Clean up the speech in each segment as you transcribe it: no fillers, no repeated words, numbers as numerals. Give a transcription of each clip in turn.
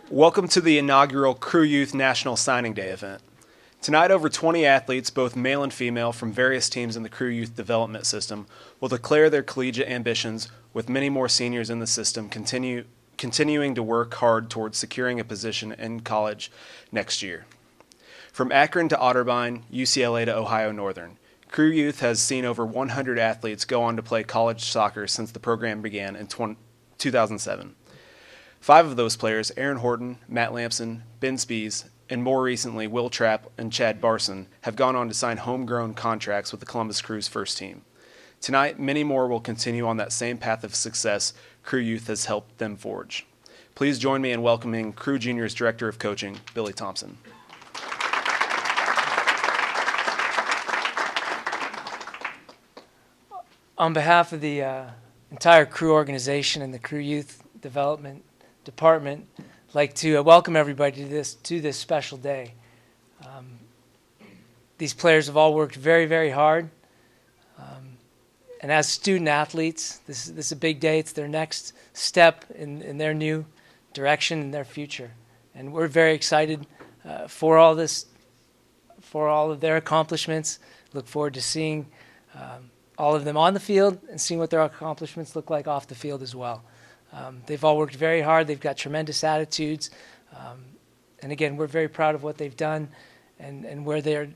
Welcome to the inaugural Crew Youth National Signing Day event. Tonight, over 20 athletes, both male and female, from various teams in the Crew Youth Development System will declare their collegiate ambitions, with many more seniors in the system continuing to work hard towards securing a position in college next year. From Akron to Otterbein, UCLA to Ohio Northern, Crew Youth has seen over 100 athletes go on to play college soccer since the program began in 2007. 5 of those players, Aaron Horton, Matt Lampson, Ben Spees, and more recently Will Trapp and Chad Barson, have gone on to sign homegrown contracts with the Columbus Crew's first team. Tonight, many more will continue on that same path of success Crew Youth has helped them forge. Please join me in welcoming Crew Junior's Director of Coaching, Billy Thompson. On behalf of the entire Crew organization and the Crew Youth Development Department, I'd like to welcome everybody to this special day. These players have all worked very, very hard. And as student athletes, this is a big day. It's their next step in their new direction and their future. And we're very excited for all this, for all of their accomplishments. Look forward to seeing all of them on the field and seeing what their accomplishments look like off the field as well. They've all worked very hard. They've got tremendous attitudes. And again, we're very proud of what they've done and where they're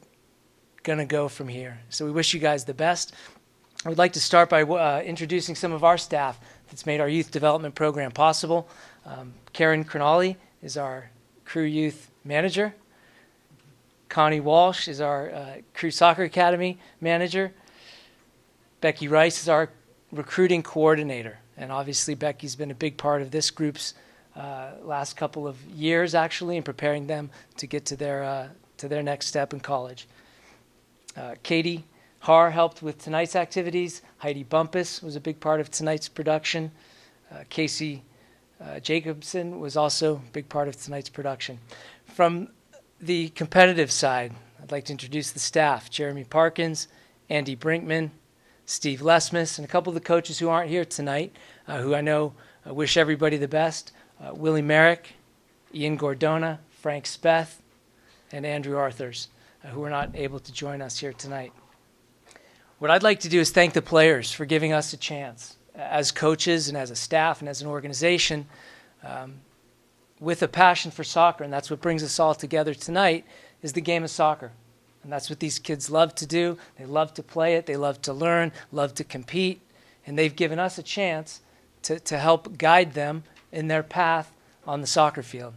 going to go from here. So we wish you guys the best. I would like to start by introducing some of our staff that's made our youth development program possible. Karen Cronali is our Crew Youth Manager. Connie Walsh is our Crew Soccer Academy Manager. Becky Rice is our recruiting coordinator. And obviously Becky's been a big part of this group's last couple of years, actually, in preparing them to get to their next step in college. Katie Haar helped with tonight's activities. Heidi Bumpus was a big part of tonight's production. Casey Jacobson was also a big part of tonight's production. From the competitive side, I'd like to introduce the staff: Jeremy Parkins, Andy Brinkman, Steve Lesmus, and a couple of the coaches who aren't here tonight, who I know wish everybody the best: Willie Merrick, Ian Gordona, Frank Speth, and Andrew Arthurs, who are not able to join us here tonight. What I'd like to do is thank the players for giving us a chance as coaches and as a staff and as an organization with a passion for soccer, and that's what brings us all together tonight, is the game of soccer. And that's what these kids love to do. They love to play it. They love to learn, love to compete. And they've given us a chance to help guide them in their path on the soccer field.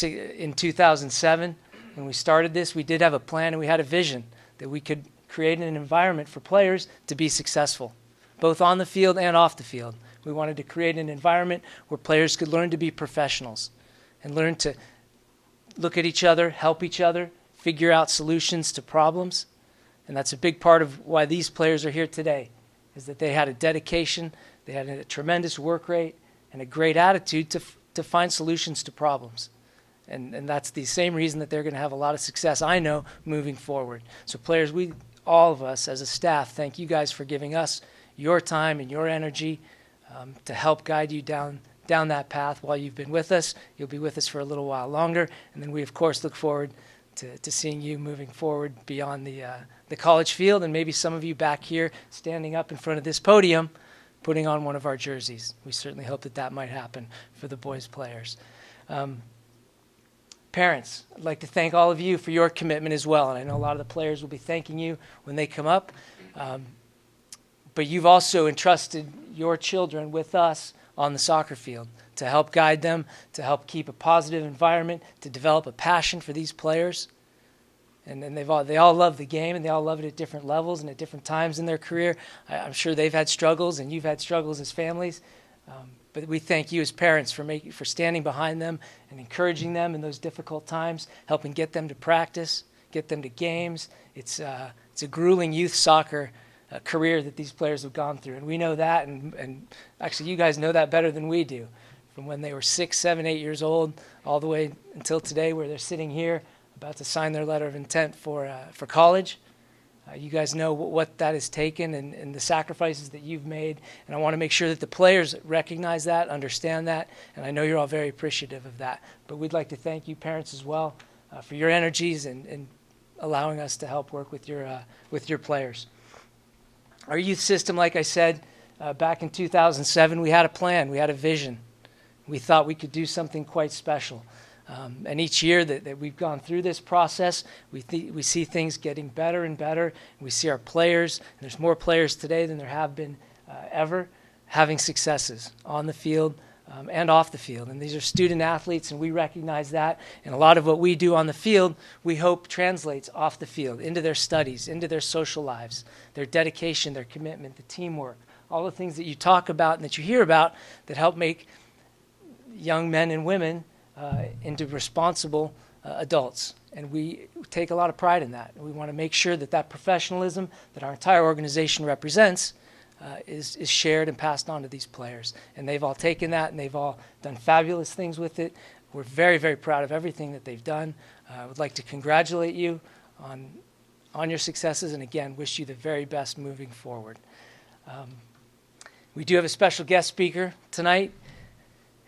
In 2007, when we started this, we did have a plan and we had a vision that we could create an environment for players to be successful, both on the field and off the field. We wanted to create an environment where players could learn to be professionals and learn to look at each other, help each other, figure out solutions to problems. And that's a big part of why these players are here today, is that they had a dedication, they had a tremendous work rate, and a great attitude to find solutions to problems. And that's the same reason that they're going to have a lot of success, I know, moving forward. So players, all of us as a staff, thank you guys for giving us your time and your energy to help guide you down that path while you've been with us. You'll be with us for a little while longer. And then we, of course, look forward to seeing you moving forward beyond the college field, and maybe some of you back here standing up in front of this podium putting on one of our jerseys. We certainly hope that might happen for the boys players. Parents, I'd like to thank all of you for your commitment as well, and I know a lot of the players will be thanking you when they come up, but you've also entrusted your children with us on the soccer field to help guide them, to help keep a positive environment, to develop a passion for these players. And they all love the game, and they all love it at different levels and at different times in their career. I'm sure they've had struggles, and you've had struggles as families. But we thank you as parents for standing behind them and encouraging them in those difficult times, helping get them to practice, get them to games. It's a grueling youth soccer career that these players have gone through, and we know that, and actually you guys know that better than we do. From when they were 6, 7, 8 years old, all the way until today, where they're sitting here about to sign their letter of intent for college. You guys know what that has taken and the sacrifices that you've made, and I want to make sure that the players recognize that, understand that, and I know you're all very appreciative of that. But we'd like to thank you, parents, as well, for your energies and allowing us to help work with your players. Our youth system, like I said, back in 2007, we had a plan, we had a vision. We thought we could do something quite special. And each year that we've gone through this process, we see things getting better and better. We see our players, and there's more players today than there have been ever, having successes on the field and off the field. And these are student athletes, and we recognize that. And a lot of what we do on the field, we hope translates off the field, into their studies, into their social lives, their dedication, their commitment, the teamwork, all the things that you talk about and that you hear about that help make young men and women into responsible adults. And we take a lot of pride in that. And we want to make sure that professionalism that our entire organization represents is shared and passed on to these players. And they've all taken that, and they've all done fabulous things with it. We're very, very proud of everything that they've done. I would like to congratulate you on your successes, and again, wish you the very best moving forward. We do have a special guest speaker tonight,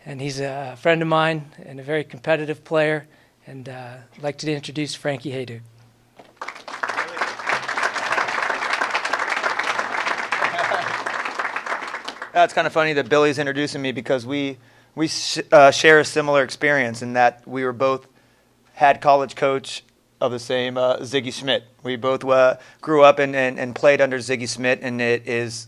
and he's a friend of mine and a very competitive player, and I'd like to introduce Frankie Hejduk. It's kind of funny that Billy's introducing me because we share a similar experience in that we were both had college coach of the same Ziggy Schmidt. We both grew up and played under Ziggy Schmidt, and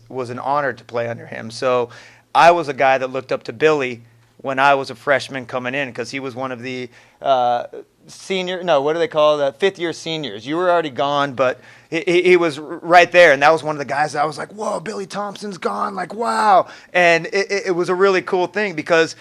was an honor to play under him. So I was a guy that looked up to Billy when I was a freshman coming in, because he was one of the fifth-year seniors. You were already gone, but he was right there, and that was one of the guys that I was like, whoa, Billy Thompson's gone, like, wow. And it was a really cool thing because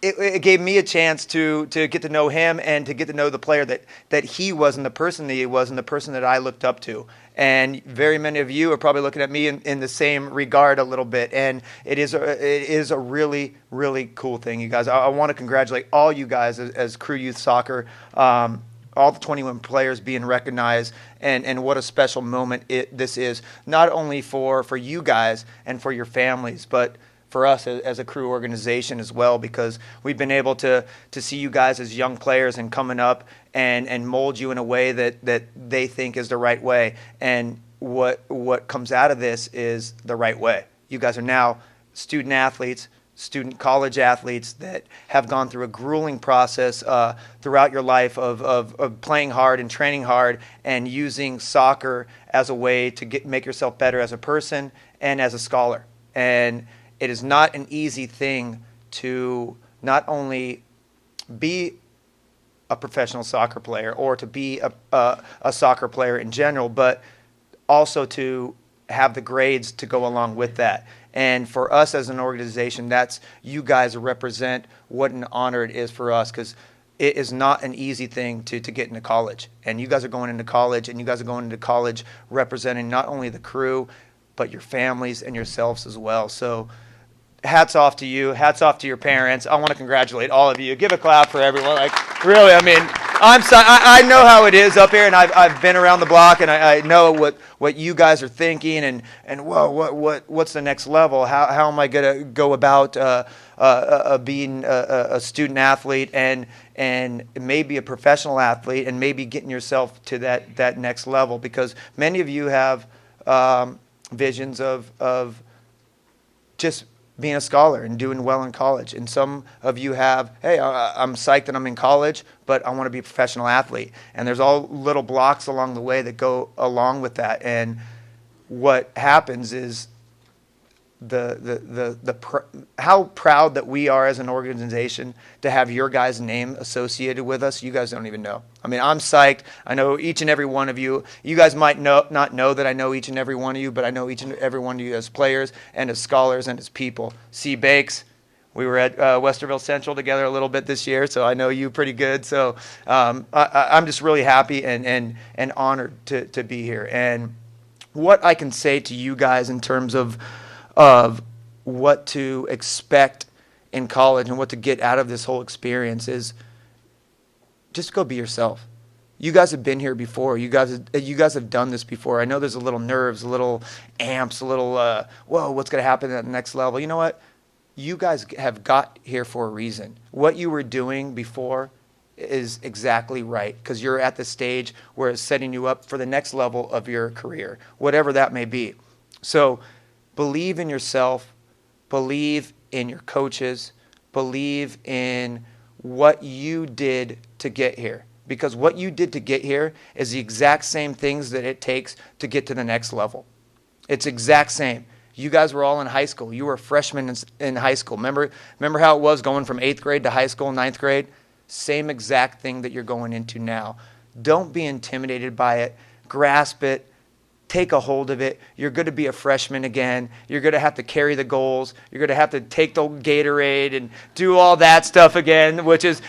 it gave me a chance to get to know him and to get to know the player that he was, and the person that he was, and the person that I looked up to. And very many of you are probably looking at me in the same regard a little bit. And it is a really, really cool thing, you guys. I want to congratulate all you guys as Crew Youth Soccer, all the 21 players being recognized, and what a special moment this is, not only for you guys and for your families, but for us as a Crew organization as well, because we've been able to see you guys as young players and coming up and mold you in a way that they think is the right way. And what comes out of this is the right way. You guys are now student athletes, student college athletes that have gone through a grueling process throughout your life of playing hard and training hard and using soccer as a way to make yourself better as a person and as a scholar. And it is not an easy thing to not only be a professional soccer player or to be a soccer player in general, but also to have the grades to go along with that. And for us as an organization, that's you guys represent what an honor it is for us, because it is not an easy thing to get into college. And you guys are going into college, and you guys are going into college representing not only the Crew, but your families and yourselves as well. So hats off to you. Hats off to your parents. I want to congratulate all of you. Give a clap for everyone. Like, really, I mean, I know how it is up here, and I've been around the block, and I know what you guys are thinking, and whoa, what's the next level? How am I going to go about being a student athlete and maybe a professional athlete, and maybe getting yourself to that next level? Because many of you have visions of just being a scholar and doing well in college. And some of you have, hey, I'm psyched that I'm in college, but I want to be a professional athlete. And there's all little blocks along the way that go along with that. And what happens is how proud that we are as an organization to have your guys' name associated with us. You guys don't even know. I mean, I'm psyched. I know each and every one of you. You guys might not know that I know each and every one of you, but I know each and every one of you as players and as scholars and as people. C. Bakes, we were at Westerville Central together a little bit this year, so I know you pretty good. So I'm just really happy and honored to be here. And what I can say to you guys in terms of what to expect in college and what to get out of this whole experience is just go be yourself. You guys have been here before. You guys have done this before. I know there's a little nerves, a little amps, a little, whoa, what's going to happen at the next level? You know what? You guys have got here for a reason. What you were doing before is exactly right, because you're at the stage where it's setting you up for the next level of your career, whatever that may be. So believe in yourself, believe in your coaches, believe in what you did to get here. Because what you did to get here is the exact same things that it takes to get to the next level. It's exact same. You guys were all in high school. You were freshmen in high school. Remember how it was going from 8th grade to high school, 9th grade? Same exact thing that you're going into now. Don't be intimidated by it. Grasp it. Take a hold of it. You're going to be a freshman again. You're going to have to carry the goals. You're going to have to take the Gatorade and do all that stuff again, which is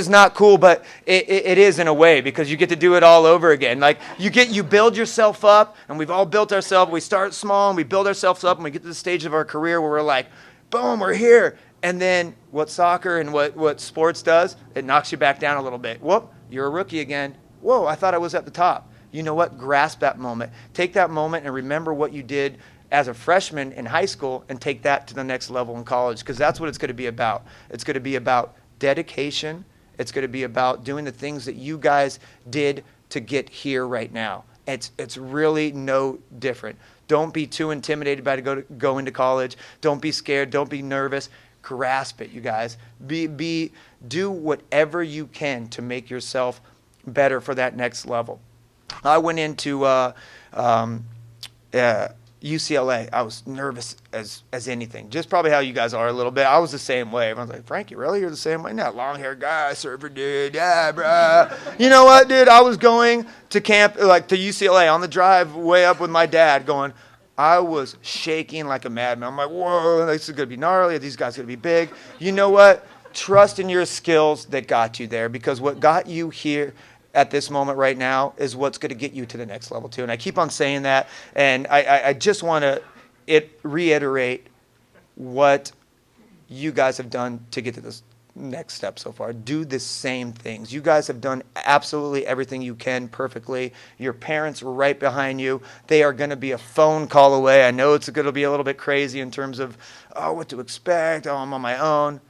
not cool, but it is in a way, because you get to do it all over again. Like you build yourself up, and we've all built ourselves. We start small and we build ourselves up, and we get to the stage of our career where we're like, boom, we're here. And then what soccer and what sports does, it knocks you back down a little bit. Whoop, you're a rookie again. Whoa, I thought I was at the top. You know what? Grasp that moment. Take that moment and remember what you did as a freshman in high school and take that to the next level in college, because that's what it's going to be about. It's going to be about dedication. It's going to be about doing the things that you guys did to get here right now. It's really no different. Don't be too intimidated by go into college. Don't be scared. Don't be nervous. Grasp it, you guys. Do whatever you can to make yourself better for that next level. I went into UCLA. I was nervous as anything. Just probably how you guys are a little bit. I was the same way. I was like, Frankie, really? You're the same way? Not long-haired guy, surfer dude. Yeah, bro. You know what, dude? I was going to camp, like to UCLA, on the drive way up with my dad going, I was shaking like a madman. I'm like, whoa, this is going to be gnarly. These guys are going to be big. You know what? Trust in your skills that got you there, because what got you here at this moment right now is what's going to get you to the next level too. And I keep on saying that, and I just want to reiterate what you guys have done to get to this next step so far. Do the same things. You guys have done absolutely everything you can perfectly. Your parents were right behind you. They are going to be a phone call away. I know it's going to be a little bit crazy in terms of, oh, what to expect. Oh, I'm on my own.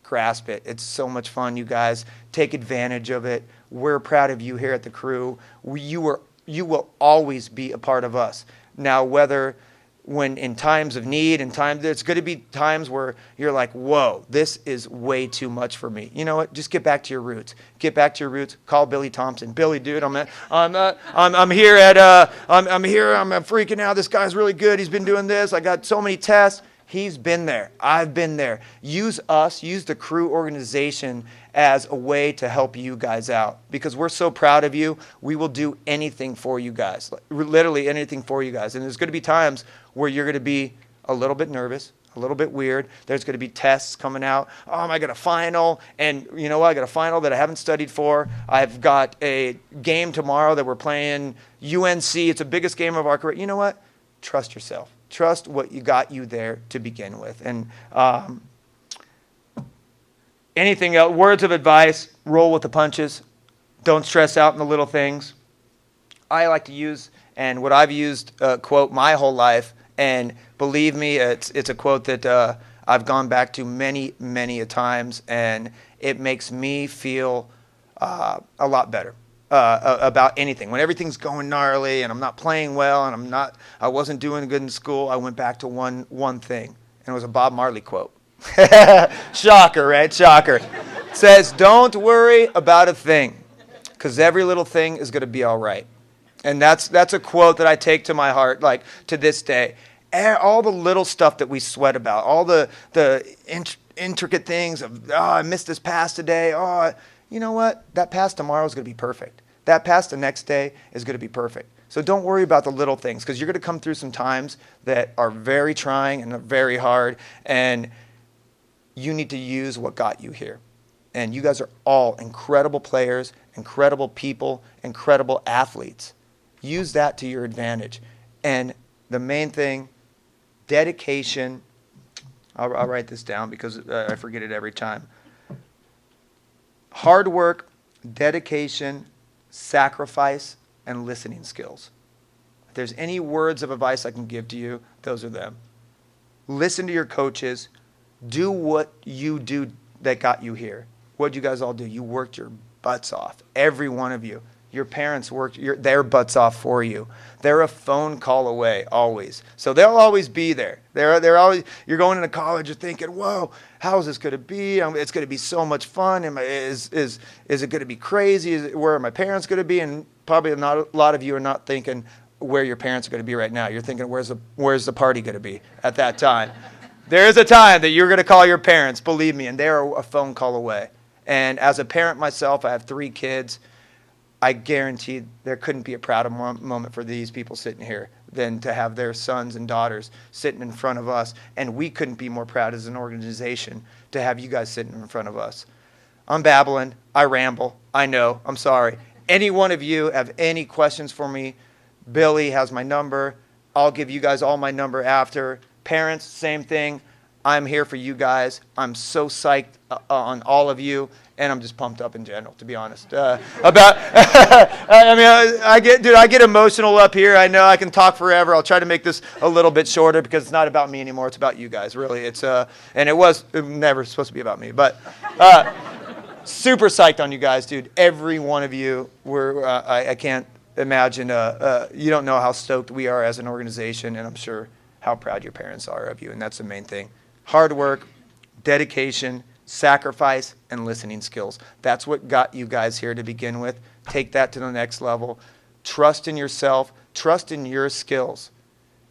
Grasp it. It's so much fun, you guys. Take advantage of it. We're proud of you here at the Crew. You will always be a part of us. Now, whether when in times of need and there's going to be times where you're like, whoa, this is way too much for me. You know what? Just get back to your roots. Get back to your roots. Call Billy Thompson. Billy, dude, I'm here I'm freaking out. This guy's really good. He's been doing this. I got so many tests. He's been there. I've been there. Use the Crew organization as a way to help you guys out, because we're so proud of you. We will do anything for you guys, literally anything for you guys. And there's going to be times where you're going to be a little bit nervous, a little bit weird. There's going to be tests coming out. Oh, I got a final, and you know what? I got a final that I haven't studied for. I've got a game tomorrow that we're playing UNC. It's the biggest game of our career. You know what? Trust yourself. Trust what you got you there to begin with. And anything else, words of advice, roll with the punches. Don't stress out in the little things. I like to use, and what I've used, quote my whole life, and believe me, it's a quote that I've gone back to many, many a times, and it makes me feel a lot better. About anything. When everything's going gnarly and I'm not playing well and I wasn't doing good in school, I went back to one thing, and it was a Bob Marley quote. Shocker, right? Shocker. It says, don't worry about a thing, because every little thing is going to be all right. And that's a quote that I take to my heart, like to this day. All the little stuff that we sweat about, all the intricate things of, oh, I missed this pass today. Oh, you know what? That pass tomorrow is going to be perfect. That pass the next day is going to be perfect. So don't worry about the little things, because you're going to come through some times that are very trying and very hard, and you need to use what got you here. And you guys are all incredible players, incredible people, incredible athletes. Use that to your advantage. And the main thing, dedication. I'll write this down because I forget it every time. Hard work, dedication, sacrifice, and listening skills. If there's any words of advice I can give to you, those are them. Listen to your coaches. Do what you do that got you here. What did you guys all do? You worked your butts off, every one of you. Your parents worked their butts off for you. They're a phone call away, always. So they'll always be there. They're always. You're going into college, you're thinking, whoa, how is this going to be? It's going to be so much fun. Is it going to be crazy? Where are my parents going to be? And probably not a lot of you are not thinking where your parents are going to be right now. You're thinking, where's the party going to be at that time? There is a time that you're going to call your parents, believe me, and they're a phone call away. And as a parent myself, I have 3 kids. I guarantee there couldn't be a prouder moment for these people sitting here than to have their sons and daughters sitting in front of us. And we couldn't be more proud as an organization to have you guys sitting in front of us. I'm babbling. I ramble. I know. I'm sorry. Any one of you have any questions for me, Billy has my number. I'll give you guys all my number after. Parents, same thing. I'm here for you guys. I'm so psyched on all of you, and I'm just pumped up in general, to be honest. I get emotional up here. I know I can talk forever. I'll try to make this a little bit shorter because it's not about me anymore. It's about you guys, really. And it was never supposed to be about me, but super psyched on you guys, dude. Every one of you were. I can't imagine. You don't know how stoked we are as an organization, and I'm sure how proud your parents are of you, and that's the main thing. Hard work, dedication, sacrifice, and listening skills. That's what got you guys here to begin with. Take that to the next level. Trust in yourself. Trust in your skills.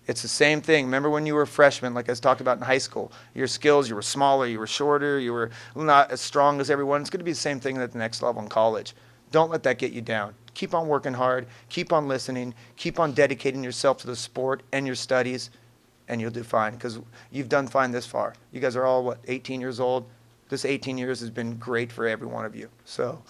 It's the same thing. Remember when you were a freshman, like I talked about in high school, your skills, you were smaller, you were shorter, you were not as strong as everyone. It's going to be the same thing at the next level in college. Don't let that get you down. Keep on working hard. Keep on listening. Keep on dedicating yourself to the sport and your studies, and you'll do fine because you've done fine this far. You guys are all, 18 years old? This 18 years has been great for every one of you. So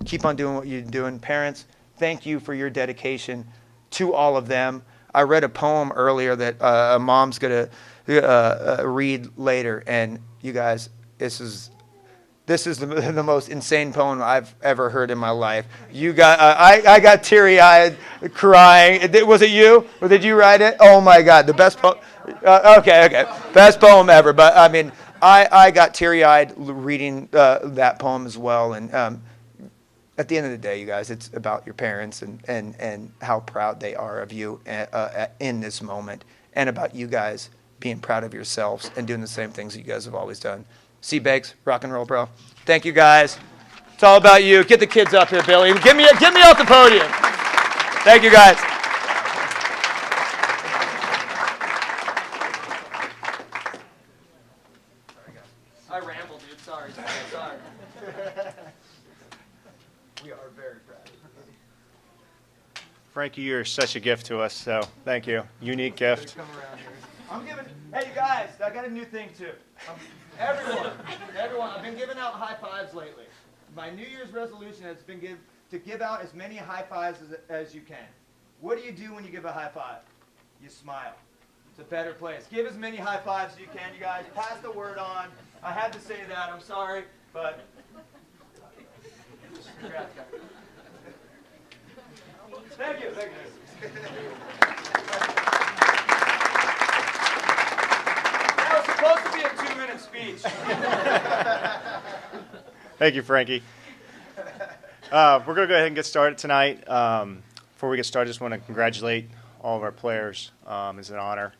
keep on doing what you're doing. Parents, thank you for your dedication to all of them. I read a poem earlier that a mom's going to read later, and you guys, this is the most insane poem I've ever heard in my life. You got, I got teary-eyed, crying. Was it you, or did you write it? Oh my God, the best poem. Okay, best poem ever. But I mean, I got teary-eyed reading that poem as well. And at the end of the day, you guys, it's about your parents and how proud they are of you in this moment, and about you guys being proud of yourselves and doing the same things that you guys have always done. C-Bakes, rock and roll, bro. Thank you, guys. It's all about you. Get the kids up here, Billy. Get me off the podium. Thank you, guys. I rambled, dude. Sorry. We are very proud. Frankie, you're such a gift to us, so thank you. Unique gift. Come around here. Hey, you guys, I got a new thing, too. Everyone, I've been giving out high fives lately. My New Year's resolution has been to give out as many high fives as you can. What do you do when you give a high five? You smile. It's a better place. Give as many high fives as you can, you guys. Pass the word on. I had to say that. I'm sorry, but... Thank you. That was supposed to be a 2-minute speech. Thank you, Frankie. We're going to go ahead and get started tonight. Before we get started, I just want to congratulate all of our players. It's an honor.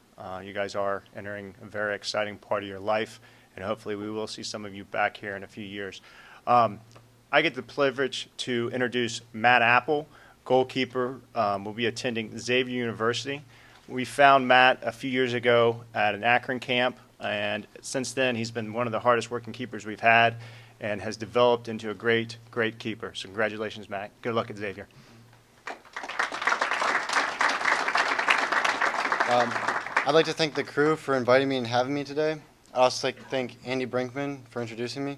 You guys are entering a very exciting part of your life, and hopefully we will see some of you back here in a few years. I get the privilege to introduce Matt Apple, goalkeeper, will be attending Xavier University. We found Matt a few years ago at an Akron camp, and since then he's been one of the hardest working keepers we've had and has developed into a great keeper. So congratulations, Matt. Good luck at Xavier. I'd like to thank the crew for inviting me and having me today. I'd also like to thank Andy Brinkman for introducing me.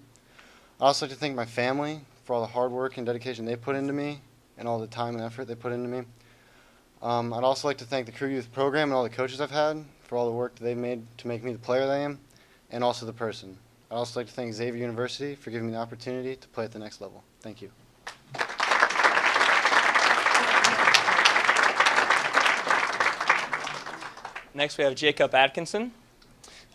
I'd also like to thank my family for all the hard work and dedication they put into me and all the time and effort they put into me. I'd also like to thank the Crew Youth Program and all the coaches I've had for all the work that they've made to make me the player that I am, and also the person. I'd also like to thank Xavier University for giving me the opportunity to play at the next level. Thank you. Next, we have Jacob Atkinson.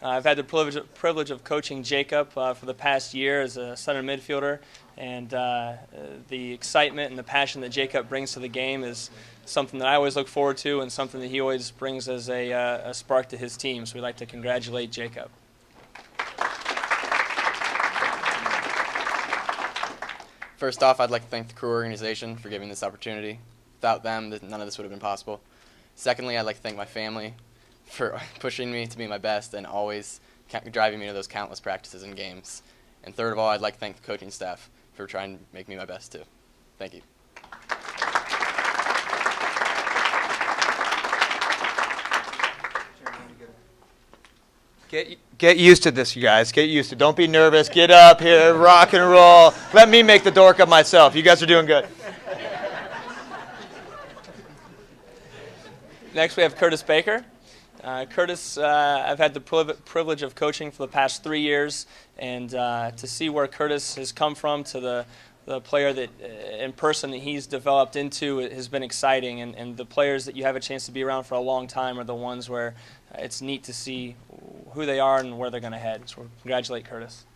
I've had the privilege of coaching Jacob for the past year as a center midfielder, and the excitement and the passion that Jacob brings to the game is something that I always look forward to and something that he always brings as a spark to his team. So we'd like to congratulate Jacob. First off, I'd like to thank the Crew organization for giving this opportunity. Without them, none of this would have been possible. Secondly, I'd like to thank my family for pushing me to be my best and always driving me to those countless practices and games. And third of all, I'd like to thank the coaching staff for trying to make me my best too. Thank you. Get used to this, you guys. Get used to it. Don't be nervous. Get up here, rock and roll. Let me make the dork of myself. You guys are doing good. Next, we have Curtis Baker. Curtis, I've had the privilege of coaching for the past 3 years, and to see where Curtis has come from to the player that in person that he's developed into has been exciting, and the players that you have a chance to be around for a long time are the ones where it's neat to see who they are and where they're going to head. So congratulate Curtis.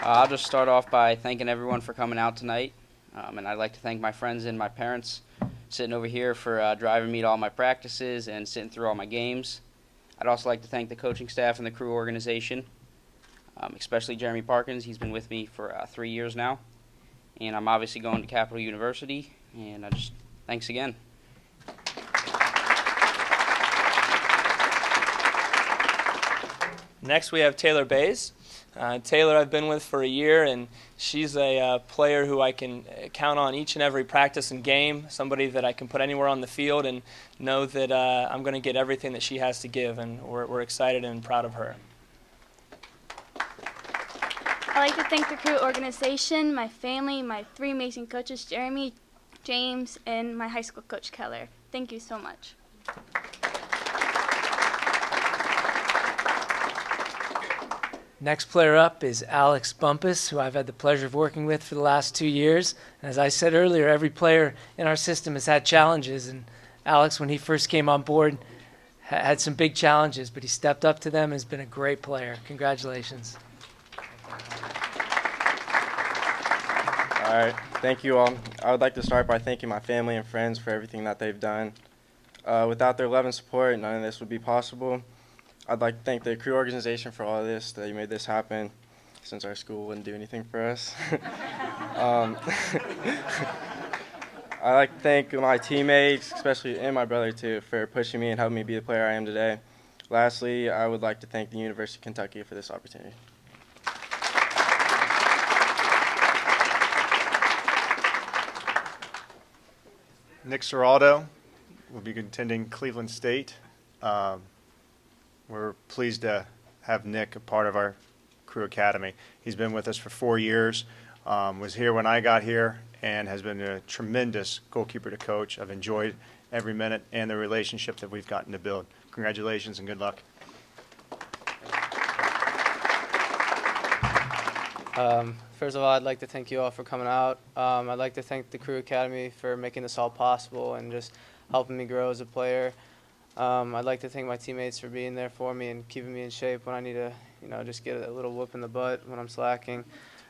I'll just start off by thanking everyone for coming out tonight, and I'd like to thank my friends and my parents sitting over here for driving me to all my practices and sitting through all my games. I'd also like to thank the coaching staff and the Crew organization, especially Jeremy Parkins. He's been with me for 3 years now, and I'm obviously going to Capital University, and thanks again. Next, we have Taylor Bays. Taylor I've been with for a year, and she's a player who I can count on each and every practice and game, somebody that I can put anywhere on the field and know that I'm going to get everything that she has to give, and we're excited and proud of her. I'd like to thank the Crew organization, my family, my 3 amazing coaches, Jeremy, James, and my high school coach, Keller. Thank you so much. Next player up is Alex Bumpus, who I've had the pleasure of working with for the last 2 years. And as I said earlier, every player in our system has had challenges. And Alex, when he first came on board, had some big challenges, but he stepped up to them and has been a great player. Congratulations. All right, thank you all. I would like to start by thanking my family and friends for everything that they've done. Without their love and support, none of this would be possible. I'd like to thank the Crew organization for all of this, that you made this happen, since our school wouldn't do anything for us. I'd like to thank my teammates, especially and my brother too, for pushing me and helping me be the player I am today. Lastly, I would like to thank the University of Kentucky for this opportunity. Nick Seraldo will be attending Cleveland State. We're pleased to have Nick a part of our Crew Academy. He's been with us for 4 years, was here when I got here, and has been a tremendous goalkeeper to coach. I've enjoyed every minute and the relationship that we've gotten to build. Congratulations and good luck. First of all, I'd like to thank you all for coming out. I'd like to thank the Crew Academy for making this all possible and just helping me grow as a player. I'd like to thank my teammates for being there for me and keeping me in shape when I need to, just get a little whoop in the butt when I'm slacking.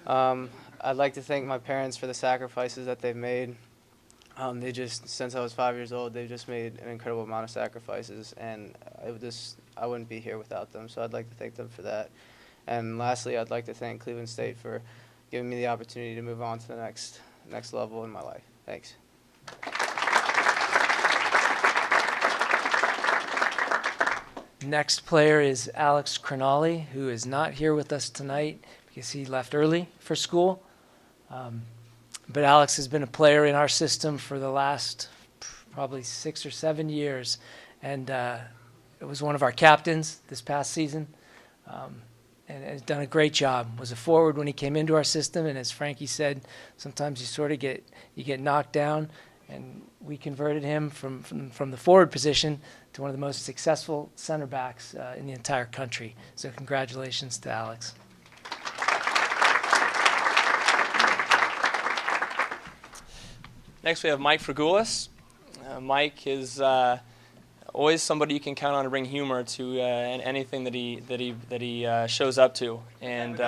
I'd like to thank my parents for the sacrifices that they've made. Since I was 5 years old, they've just made an incredible amount of sacrifices, and I wouldn't be here without them. So I'd like to thank them for that. And lastly, I'd like to thank Cleveland State for giving me the opportunity to move on to the next level in my life. Thanks. Next player is Alex Cronali, who is not here with us tonight because he left early for school. But Alex has been a player in our system for the last probably 6 or 7 years, and it was one of our captains this past season, and has done a great job. Was a forward when he came into our system, and as Frankie said, sometimes you sort of get knocked down, and we converted him from the forward position to one of the most successful center backs in the entire country. So congratulations to Alex. Next, we have Mike Fragoulis. Mike is always somebody you can count on to bring humor to anything that he shows up to, and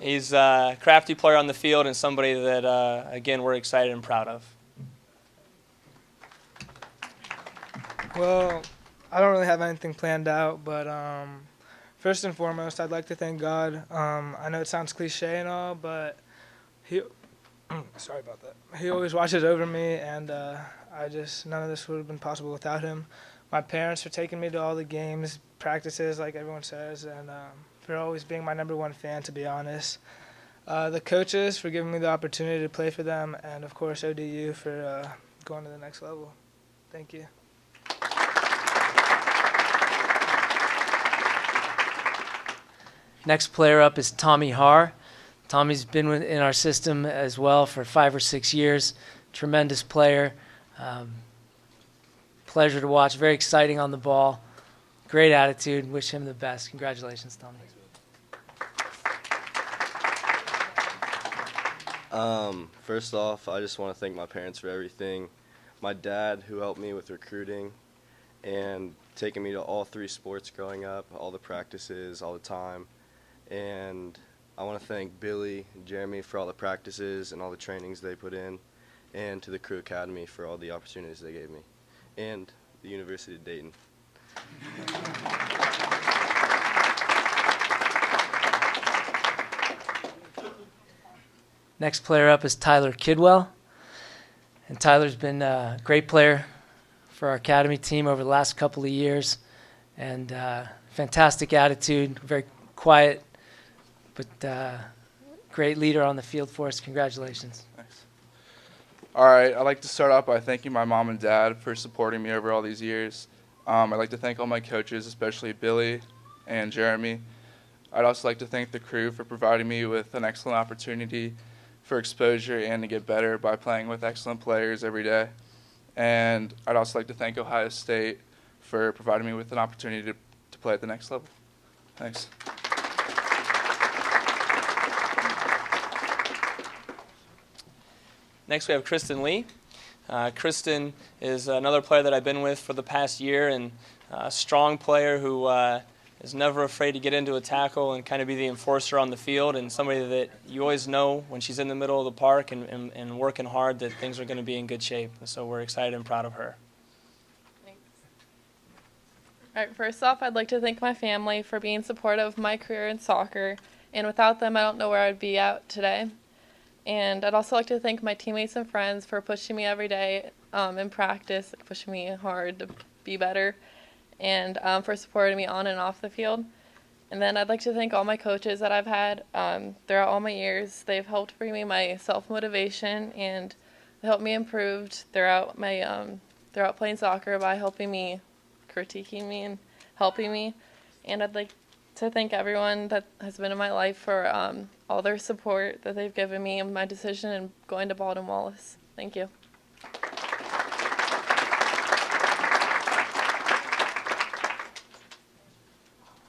he's a crafty player on the field and somebody that again we're excited and proud of. Well, I don't really have anything planned out, but first and foremost, I'd like to thank God. I know it sounds cliche and all, but sorry about that. He always watches over me, and none of this would have been possible without him. My parents for taking me to all the games, practices, like everyone says, and for always being my number one fan, to be honest. The coaches for giving me the opportunity to play for them, and of course ODU for going to the next level. Thank you. Next player up is Tommy Haar. Tommy's been in our system as well for 5 or 6 years. Tremendous player. Pleasure to watch. Very exciting on the ball. Great attitude. Wish him the best. Congratulations, Tommy. First off, I just want to thank my parents for everything. My dad, who helped me with recruiting and taking me to all 3 sports growing up, all the practices, all the time. And I want to thank Billy and Jeremy for all the practices and all the trainings they put in, and to the Crew Academy for all the opportunities they gave me, and the University of Dayton. Next player up is Tyler Kidwell. And Tyler's been a great player for our academy team over the last couple of years. And fantastic attitude, very quiet, but great leader on the field for us. Congratulations. Thanks. All right, I'd like to start off by thanking my mom and dad for supporting me over all these years. I'd like to thank all my coaches, especially Billy and Jeremy. I'd also like to thank the Crew for providing me with an excellent opportunity for exposure and to get better by playing with excellent players every day. And I'd also like to thank Ohio State for providing me with an opportunity to play at the next level. Thanks. Next, we have Kristen Lee. Kristen is another player that I've been with for the past year, and a strong player who is never afraid to get into a tackle and kind of be the enforcer on the field, and somebody that you always know when she's in the middle of the park and working hard that things are going to be in good shape. So we're excited and proud of her. Thanks. All right, first off, I'd like to thank my family for being supportive of my career in soccer, and without them, I don't know where I'd be at today. And I'd also like to thank my teammates and friends for pushing me every day in practice, pushing me hard to be better, and for supporting me on and off the field. And then I'd like to thank all my coaches that I've had throughout all my years. They've helped bring me my self-motivation, and they helped me improve throughout my throughout playing soccer by helping me, critiquing me, and helping me. And I'd like to thank everyone that has been in my life for all their support that they've given me in my decision in going to Baldwin Wallace. Thank you.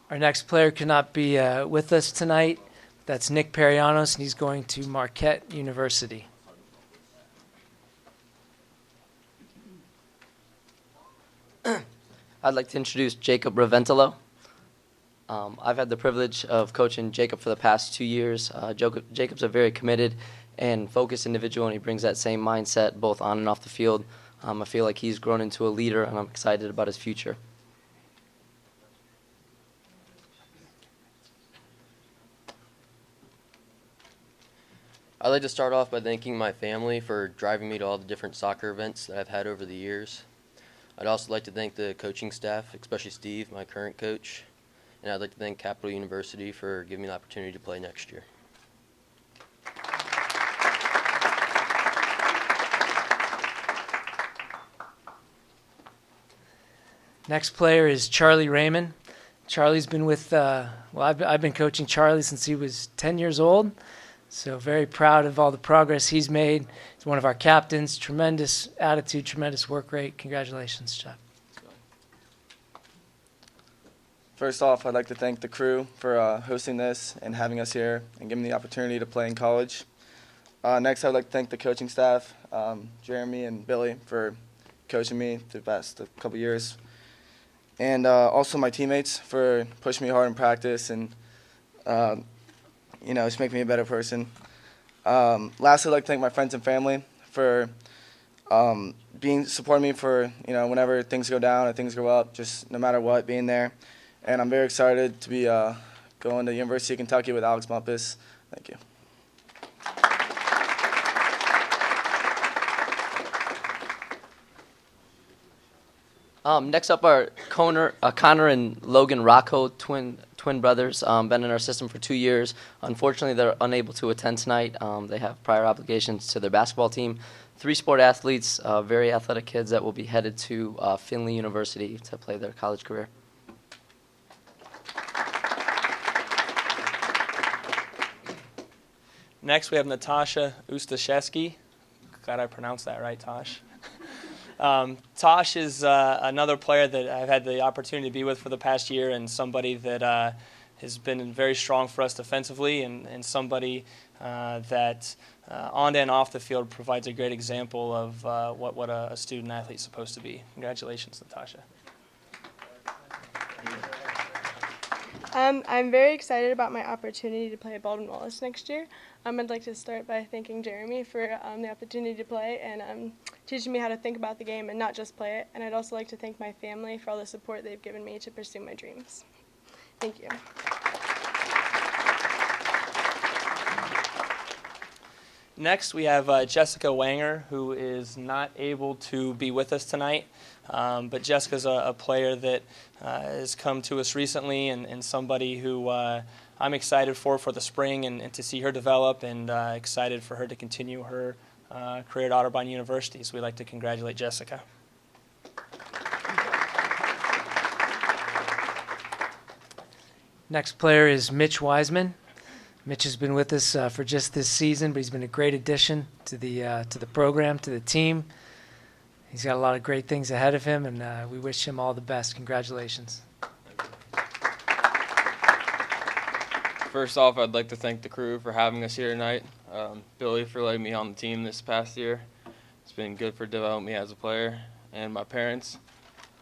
Our next player could not be with us tonight. That's Nick Perianos, and he's going to Marquette University. I'd like to introduce Jacob Raventolo. I've had the privilege of coaching Jacob for the past 2 years. Jacob's a very committed and focused individual, and he brings that same mindset both on and off the field. I feel like he's grown into a leader, and I'm excited about his future. I'd like to start off by thanking my family for driving me to all the different soccer events that I've had over the years. I'd also like to thank the coaching staff, especially Steve, my current coach. And I'd like to thank Capital University for giving me the opportunity to play next year. Next player is Charlie Raymond. Charlie's been with, I've been coaching Charlie since he was 10 years old. So very proud of all the progress he's made. He's one of our captains. Tremendous attitude, tremendous work rate. Congratulations, Chuck. First off, I'd like to thank the Crew for hosting this and having us here and giving me the opportunity to play in college. Next, I'd like to thank the coaching staff, Jeremy and Billy, for coaching me the past couple years. And also my teammates for pushing me hard in practice and, just making me a better person. Lastly, I'd like to thank my friends and family for supporting me for, whenever things go down or things go up, just no matter what, being there. And I'm very excited to be going to the University of Kentucky with Alex Bumpus. Thank you. Next up are Connor and Logan Rocco, twin brothers, been in our system for 2 years. Unfortunately, they're unable to attend tonight. They have prior obligations to their basketball team. 3-sport athletes, very athletic kids that will be headed to Findlay University to play their college career. Next, we have Natasha Ustashevsky. Glad I pronounced that right, Tosh. Tosh is another player that I've had the opportunity to be with for the past year, and somebody that has been very strong for us defensively, and somebody that on and off the field provides a great example of what a student athlete is supposed to be. Congratulations, Natasha. I'm very excited about my opportunity to play at Baldwin Wallace next year. I'd like to start by thanking Jeremy for the opportunity to play and teaching me how to think about the game and not just play it. And I'd also like to thank my family for all the support they've given me to pursue my dreams. Thank you. Next, we have Jessica Wanger, who is not able to be with us tonight. But Jessica's a player that has come to us recently and somebody who I'm excited for the spring and to see her develop, and excited for her to continue her career at Otterbein University. So we'd like to congratulate Jessica. Next player is Mitch Wiseman. Mitch has been with us for just this season, but he's been a great addition to the program, to the team. He's got a lot of great things ahead of him, and we wish him all the best. Congratulations. First off, I'd like to thank the crew for having us here tonight. Billy for letting me on the team this past year. It's been good for developing me as a player. And my parents,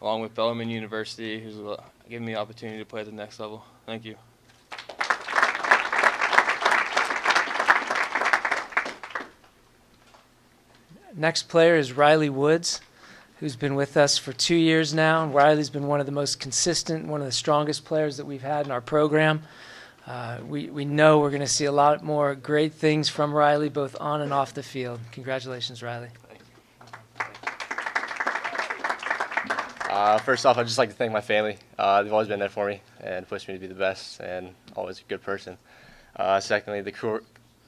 along with Bellarmine University, who's given me the opportunity to play at the next level. Thank you. Next player is Riley Woods, who's been with us for 2 years now. And Riley's been one of the most consistent, one of the strongest players that we've had in our program. We know we're going to see a lot more great things from Riley, both on and off the field. Congratulations, Riley. First off, I'd just like to thank my family. They've always been there for me and pushed me to be the best and always a good person. Secondly, the crew.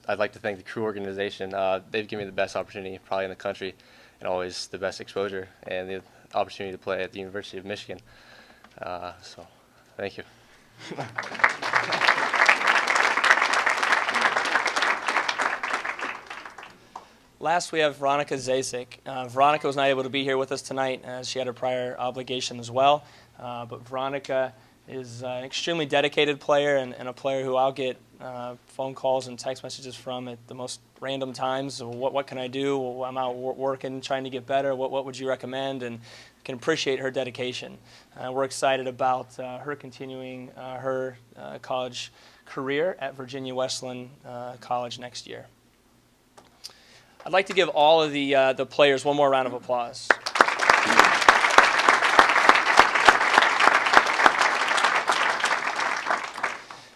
I'd like to thank the crew organization. They've given me the best opportunity probably in the country and always the best exposure and the opportunity to play at the University of Michigan. So thank you. Last, we have Veronica Zasik. Veronica was not able to be here with us tonight as she had a prior obligation as well. But Veronica is an extremely dedicated player and a player who I'll get phone calls and text messages from at the most random times. What can I do? I'm out working, trying to get better. What would you recommend? And can appreciate her dedication. We're excited about her continuing her college career at Virginia Wesleyan College next year. I'd like to give all of the players one more round of applause.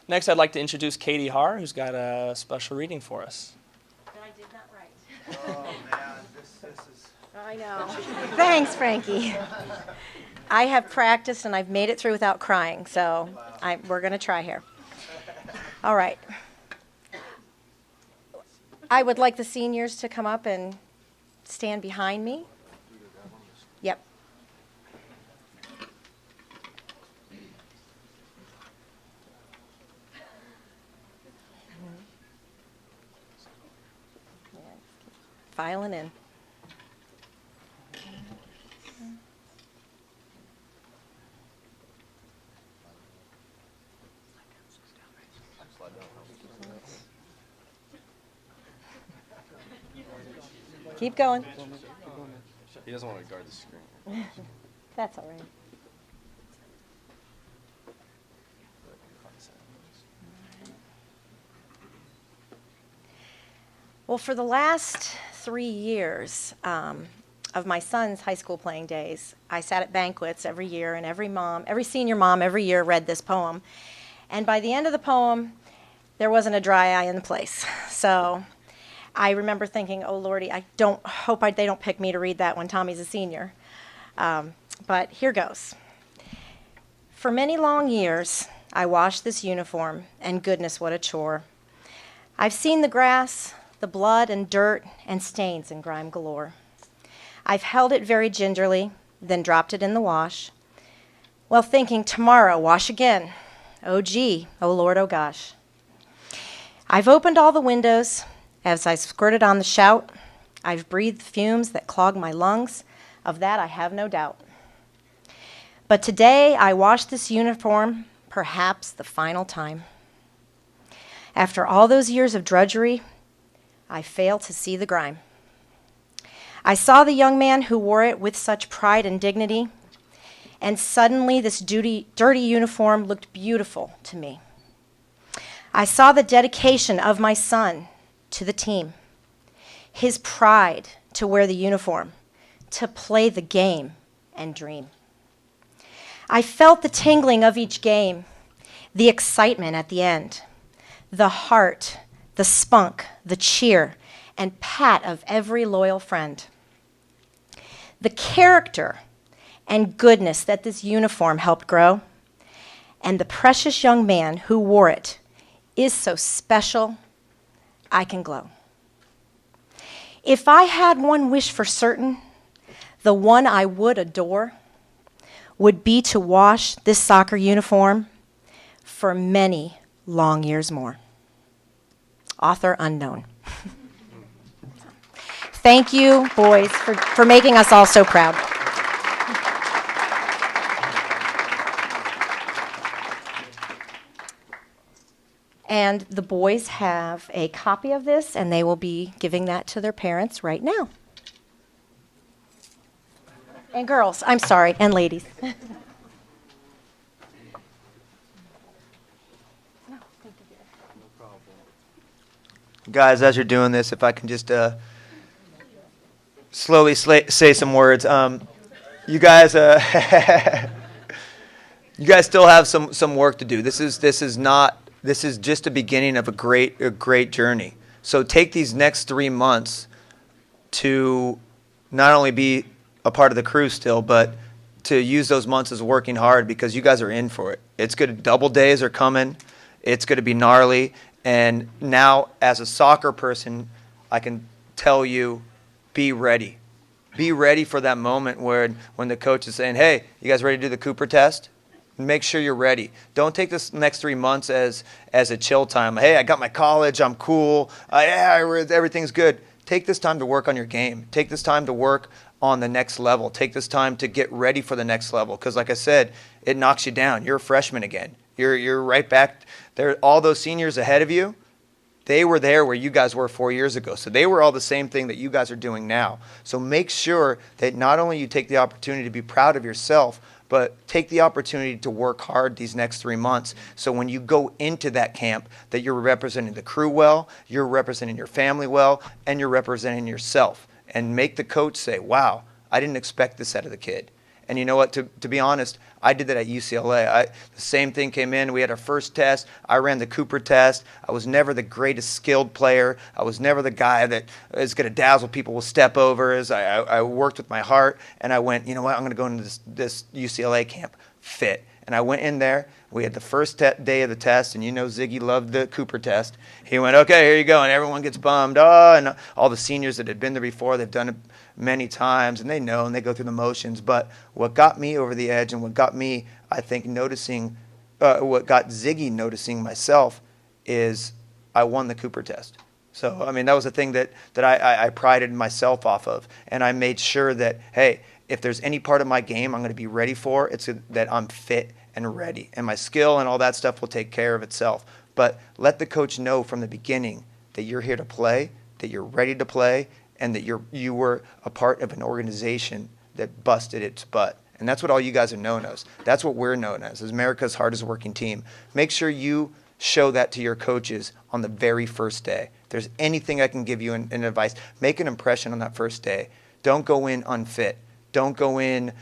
Next, I'd like to introduce Katie Haar, who's got a special reading for us. That I did not write. Oh, man, this is... I know. Thanks, Frankie. I have practiced, and I've made it through without crying, so we're going to try here. All right. I would like the seniors to come up and stand behind me. Yep. Filing in. Keep going. He doesn't want to guard the screen. That's all right. Well, for the last 3 years of my son's high school playing days, I sat at banquets every year, and every senior mom every year read this poem. And by the end of the poem, there wasn't a dry eye in the place. So I remember thinking, oh, Lordy, I hope they don't pick me to read that when Tommy's a senior. But here goes. For many long years, I washed this uniform, and goodness, what a chore. I've seen the grass, the blood and dirt and stains and grime galore. I've held it very gingerly, then dropped it in the wash, while thinking, tomorrow, wash again. Oh, gee, oh, Lord, oh, gosh. I've opened all the windows as I squirted on the shout. I've breathed fumes that clog my lungs. Of that, I have no doubt. But today, I wash this uniform, perhaps the final time. After all those years of drudgery, I fail to see the grime. I saw the young man who wore it with such pride and dignity, and suddenly this dirty uniform looked beautiful to me. I saw the dedication of my son to the team, his pride to wear the uniform, to play the game and dream. I felt the tingling of each game, the excitement at the end, the heart, the spunk, the cheer, and pat of every loyal friend. The character and goodness that this uniform helped grow, and the precious young man who wore it is so special, I can glow. If I had one wish for certain, the one I would adore would be to wash this soccer uniform for many long years more. Author unknown. Thank you, boys, for making us all so proud. And the boys have a copy of this, and they will be giving that to their parents right now. And girls, I'm sorry, and ladies. Guys, as you're doing this, if I can just slowly say some words. You guys, you guys still have some work to do. This is just the beginning of a great journey. So take these next 3 months to not only be a part of the crew still, but to use those months as working hard, because you guys are in for it. It's good. Double days are coming. It's going to be gnarly. And now, as a soccer person, I can tell you, be ready. Be ready for that moment when the coach is saying, hey, you guys ready to do the Cooper test? Make sure you're ready. Don't take this next 3 months as a chill time. Hey, I got my college. I'm cool. Everything's good. Take this time to work on your game. Take this time to work on the next level. Take this time to get ready for the next level. Because like I said, it knocks you down. You're a freshman again. You're right back there. All those seniors ahead of you, they were there where you guys were 4 years ago. So they were all the same thing that you guys are doing now. So make sure that not only you take the opportunity to be proud of yourself, but take the opportunity to work hard these next 3 months. So when you go into that camp, that you're representing the crew well, you're representing your family well, and you're representing yourself. And make the coach say, wow, I didn't expect this out of the kid. And you know what, to be honest, I did that at UCLA. The same thing came in. We had our first test. I ran the Cooper test. I was never the greatest skilled player. I was never the guy that is going to dazzle people with step overs. I worked with my heart, and I went, you know what, I'm going to go into this UCLA camp fit. And I went in there. We had the first day of the test, and you know Ziggy loved the Cooper test. He went, okay, here you go, and everyone gets bummed. Oh, and all the seniors that had been there before, they've done it many times, and they know, and they go through the motions. But what got me over the edge, and what got me, I think, noticing, what got Ziggy noticing myself, is I won the Cooper test. So, I mean, that was a thing that I prided myself off of, and I made sure that, hey, if there's any part of my game I'm going to be ready for, it's that I'm fit and ready. And my skill and all that stuff will take care of itself. But let the coach know from the beginning that you're here to play, that you're ready to play, and that you were a part of an organization that busted its butt. And that's what all you guys are known as. That's what we're known as America's hardest working team. Make sure you show that to your coaches on the very first day. If there's anything I can give you in advice, make an impression on that first day. Don't go in unfit. Don't go in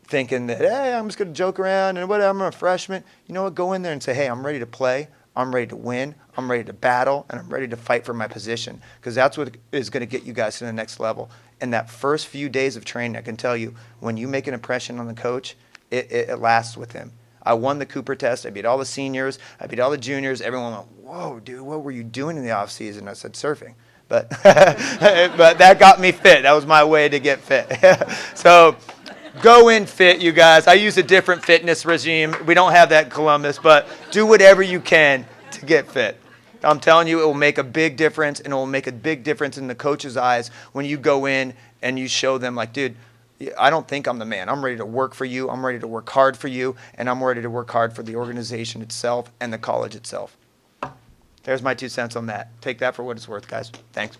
thinking that, hey, I'm just going to joke around and whatever, I'm a freshman. You know what? Go in there and say, hey, I'm ready to play. I'm ready to win. I'm ready to battle. And I'm ready to fight for my position. Because that's what is going to get you guys to the next level. And that first few days of training, I can tell you, when you make an impression on the coach, it lasts with him. I won the Cooper test. I beat all the seniors. I beat all the juniors. Everyone went, whoa, dude, what were you doing in the off season? I said, surfing. But but that got me fit. That was my way to get fit. So go in fit, you guys. I use a different fitness regime. We don't have that in Columbus, but do whatever you can to get fit. I'm telling you, it will make a big difference, and it will make a big difference in the coach's eyes when you go in and you show them, like, dude, I don't think I'm the man. I'm ready to work for you. I'm ready to work hard for you, and I'm ready to work hard for the organization itself and the college itself. There's my 2 cents on that. Take that for what it's worth, guys. Thanks.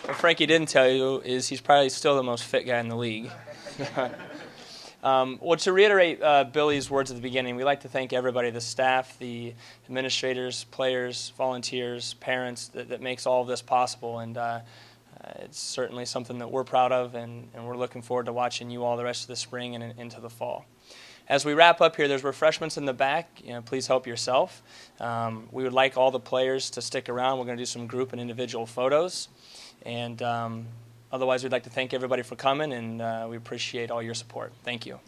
What Frankie didn't tell you is he's probably still the most fit guy in the league. Well, to reiterate Billy's words at the beginning, we'd like to thank everybody, the staff, the administrators, players, volunteers, parents, that makes all of this possible. And it's certainly something that we're proud of, and we're looking forward to watching you all the rest of the spring and into the fall. As we wrap up here, there's refreshments in the back. Please help yourself. We would like all the players to stick around. We're going to do some group and individual photos. And otherwise, we'd like to thank everybody for coming, and we appreciate all your support. Thank you.